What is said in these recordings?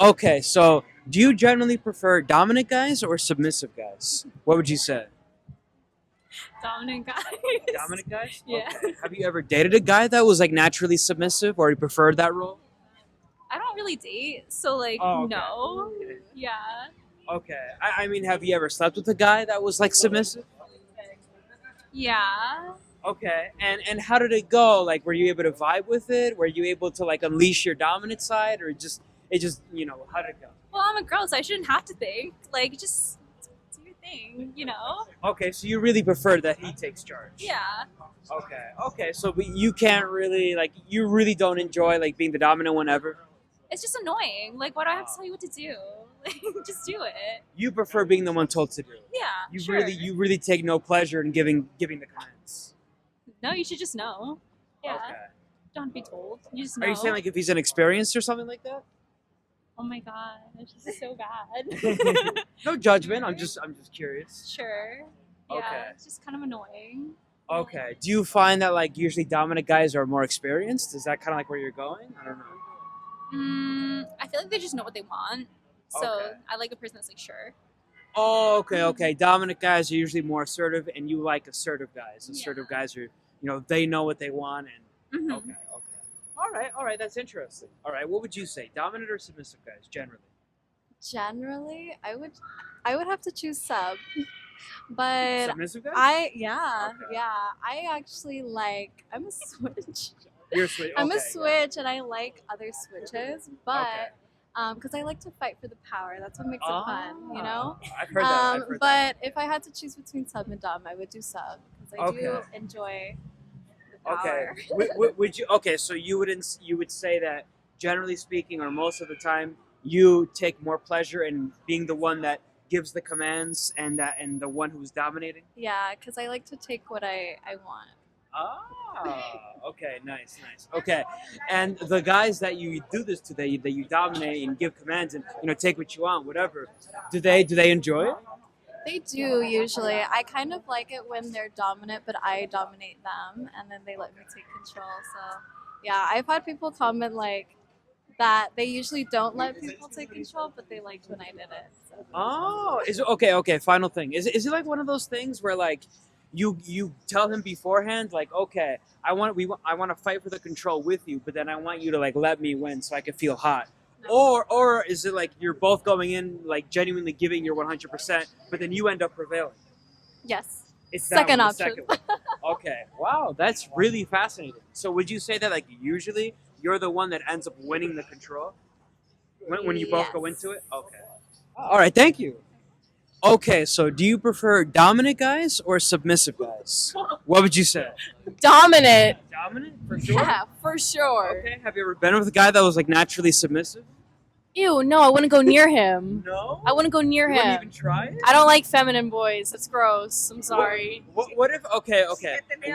Okay, so do you generally prefer dominant guys or submissive guys? What would you say? Dominant guys. Dominant guys? Yeah. Okay. Have you ever dated a guy that was like naturally submissive or you preferred that role? I don't really date, so like Oh, okay. no. Yeah. Okay. I mean, have you ever slept with a guy that was like submissive? Yeah. Okay. And how did it go? Like, were you able to vibe with it? Were you able to like unleash your dominant side, or just how did it go? Well, I'm a girl, so I shouldn't have to think. Like, just do your thing, you know? Okay, so you really prefer that he takes charge. Yeah. Okay. Okay. So but you can't really like you really don't enjoy like being the dominant one ever. It's just annoying. Like, why do I have to tell you what to do? Like, just do it. You prefer being the one told to do. Yeah. You sure. really take no pleasure in giving the commands. No, you should just know. Yeah. Okay. Don't have to be told. You just know. Are you saying like if he's inexperienced or something like that? Oh my god, this is so bad. No judgment. I'm just curious. Sure. Yeah. Okay. It's just kind of annoying. Okay. Do you find that like usually dominant guys are more experienced? Is that kind of like where you're going? I don't know. I feel like they just know what they want. So Okay. I like a person that's like sure. Oh, okay. Dominant guys are usually more assertive, and you like assertive guys. Assertive guys are, they know what they want, and Mhm. okay. All right, that's interesting. All right, what would you say, dominant or submissive guys generally? Generally, I would have to choose sub, but Submissive guys? Okay. I actually like I'm a switch. You're sweet. I'm okay, a switch and I like other switches, but Okay. because I like to fight for the power. That's what makes it fun, you know. I've heard that. I've heard that. But if I had to choose between sub and dom, I would do sub because I do Okay. enjoy the Okay. power. Would you? Okay, so you would say that generally speaking, or most of the time, you take more pleasure in being the one that gives the commands and the one who's dominating. Yeah, because I like to take what I want. Okay, nice. Okay, and the guys that you do this to, that you dominate and give commands and take what you want, whatever. Do they enjoy it? They do usually. I kind of like it when they're dominant, but I dominate them, and then they let me take control. So, yeah, I've had people comment like that they usually don't let people take control, but they liked when I did it. So. Oh, is it okay? Okay, final thing. Is it like one of those things where like you tell him beforehand, like, okay, I want to fight for the control with you, but then I want you to like let me win so I can feel hot. Or is it like you're both going in like genuinely giving your 100%, but then you end up prevailing? Yes. It's that Second one, the option. second one. Okay. Wow, that's really fascinating. So would you say that like usually you're the one that ends up winning the control when you both go Yes. into it? Okay. All right. Thank you. Okay. So do you prefer dominant guys or submissive guys? What would you say? Dominant. Dominant for sure. Yeah, for sure. Okay. Have you ever been with a guy that was like naturally submissive? Ew, no, I wouldn't go near him. No. I wouldn't go near You wouldn't him. even try it. I don't like feminine boys. That's gross. I'm sorry. What if? Okay.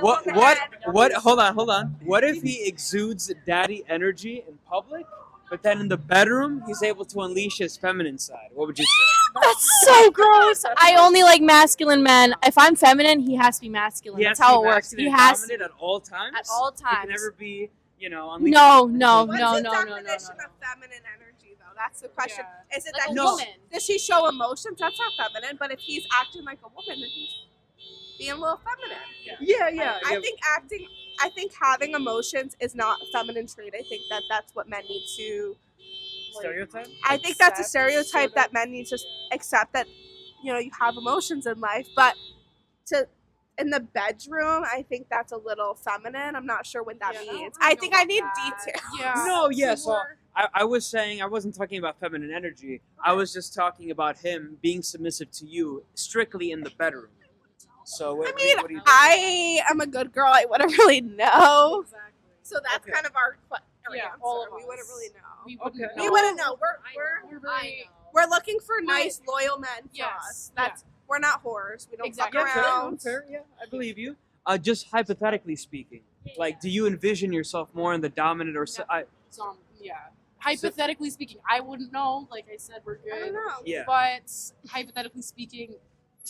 What? Hold on. What if he exudes daddy energy in public, but then in the bedroom he's able to unleash his feminine side? What would you say? That's so gross. I only like masculine men. If I'm feminine, he has to be masculine. That's how it works. He has dominant at all times. at all He times. can never be, unleashed. No. What's the definition of feminine energy, though? That's the question. Yeah. Is it Like that a No. woman. does he show emotions? That's not feminine. But if he's acting like a woman, then he's being a little feminine. Yeah. I think having emotions is not a feminine trait. I think that's what men need to. Stereotype. I think that's a Accept, stereotype sort of. that men need to accept that you have emotions in life, but to in the bedroom, I think that's a little feminine. I'm not sure what that Yeah, I don't means. really I know think I about need that. detail. Yeah. No, yeah. So I was saying I wasn't talking about feminine energy. I was just talking about him being submissive to you strictly in the bedroom. So what, I mean, what do you think? I am a good girl. I wouldn't really know. Exactly. So that's Okay. kind of our Yeah, answer. all of We us. wouldn't really know. We Okay. wouldn't We know. wouldn't know. We're very. We're looking for But- nice, loyal men for Yes, us. That's we're not whores. We don't Exactly. fuck Yeah, around. fair. Yeah, I believe you. Just hypothetically speaking, like, do you envision yourself more in the dominant or? Yeah. Hypothetically speaking, I wouldn't know. Like I said, we're I don't good. know. Yeah. But hypothetically speaking,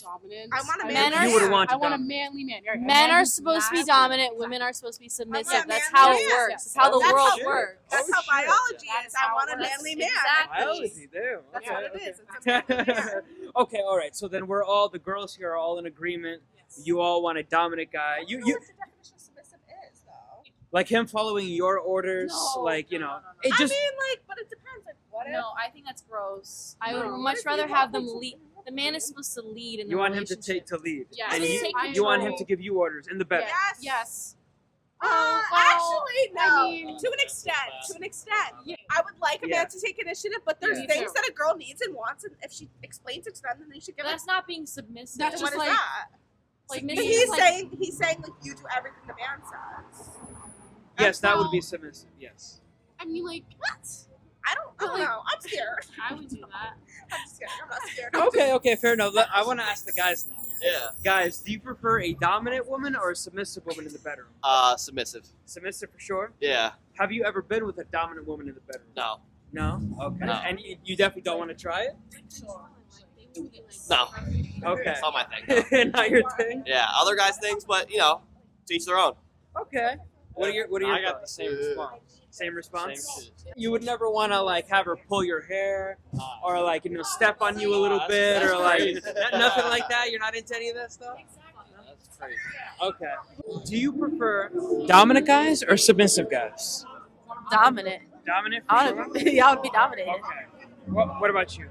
dominant. I want a I man. want- You would've wanted I want a dominant. manly man. You're right. A Men man are who's supposed to be masculine. dominant. Women are supposed to be submissive. a That's manly how man. it works. It's how the Oh, world shit. works. That's Oh, how shit. biology That is. is I how want it a works. manly man. Exactly. Biology, damn. That's Okay, what it okay. is. It's a manly man. Okay, all right. So then we're all the girls here are all in agreement. You all want a dominant guy. I don't know You what the definition of submissive is, though. like him following your orders. No, like you no, know, no, no, no. it just. I mean, like, but it depends. Like, what if? No, I think that's gross. I would No. much What if rather you have want them me lead. The man is supposed to lead in the You want him to relationship. take to lead, Yeah, and I you, take you want him control. to give you orders in the bedroom. Yes. Yes. Uh, well, actually, no. I mean- to an extent. To an extent. Yeah. I would like a Yeah. man to take initiative, but there's Yeah. things that a girl needs and wants, and if she explains it to them, then they should give But it. that's not being submissive. That's What just is like- that? like But maybe he's it's like, saying like you do everything the man says. Yes, that would be Well- submissive. Yes. I mean, like, what? I don't know. I'm scared. I would do that. I'm scared. I'm not scared. Okay, fair enough. I want to ask the guys now. Yeah. Guys, do you prefer a dominant woman or a submissive woman in the bedroom? Submissive. Submissive for sure. Yeah. Have you ever been with a dominant woman in the bedroom? No. No. Okay. No. And you definitely don't want to try it. No. Okay. It's not my thing. Not your thing. Yeah. Other guys' things, but you know, to each their own. Okay. What are your I got thoughts? the same response. Same response. Same shit. You would never want to like have her pull your hair or like step on you a little That's- bit that's or like crazy. nothing like that. You're not into any of that stuff. That's crazy. Okay. Do you prefer dominant guys or submissive guys? dominant. Dominant for I sure. would, yeah, I would be dominated. Okay. What about you?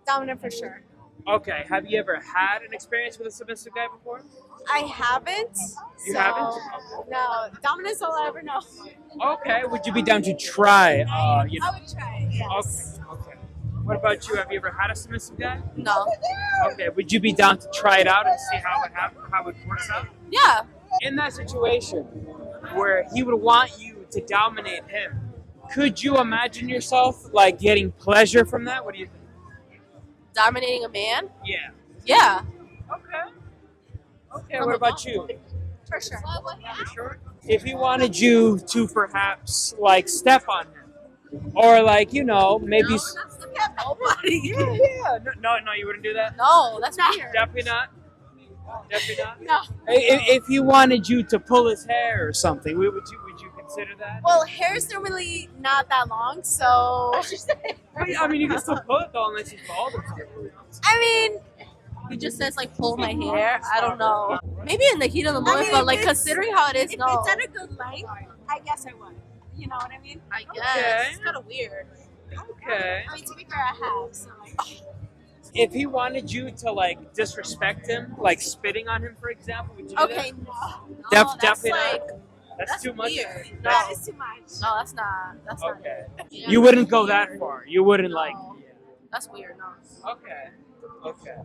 Dominant for sure. Okay. Have you ever had an experience with a submissive guy before? I haven't. You so, haven't? No, dominant's all I ever know. Okay. Would you be down to try? You know. I would try. Yes. Okay. What about you? Have you ever had a submissive guy? No. Okay. Would you be down to try it out and see how it works out? Yeah. In that situation where he would want you to dominate him, could you imagine yourself like getting pleasure from that? What do you think? Dominating a man? Yeah. Yeah. Okay. Okay. What about you? For sure. Sure. If he wanted you to perhaps like step on him, or like maybe. Nobody. Yeah. No, you wouldn't do that. No, that's weird. Definitely not. Definitely not. No. If he wanted you to pull his hair or something, would you consider that? Well, hair's normally not that long, so. I mean, you can still pull it though, unless he's bald or something. I mean, He just says like pull my hair. I don't know. Maybe in the heat of the moment, mean, but if like it's- considering how it is, if no. it's at a good length, I guess I would. You know what I mean? I guess Okay. it's kind of weird. Okay. I mean, to be fair, I have. So If he wanted you to like disrespect him, like spitting on him, for example, would you do okay, that? no. that's Definitely like not. That's too much. weird. No, That is too much. no, that's not. That's not. Okay. Yeah. You wouldn't go that far. You wouldn't like. No. That's weird. No. Okay. Okay.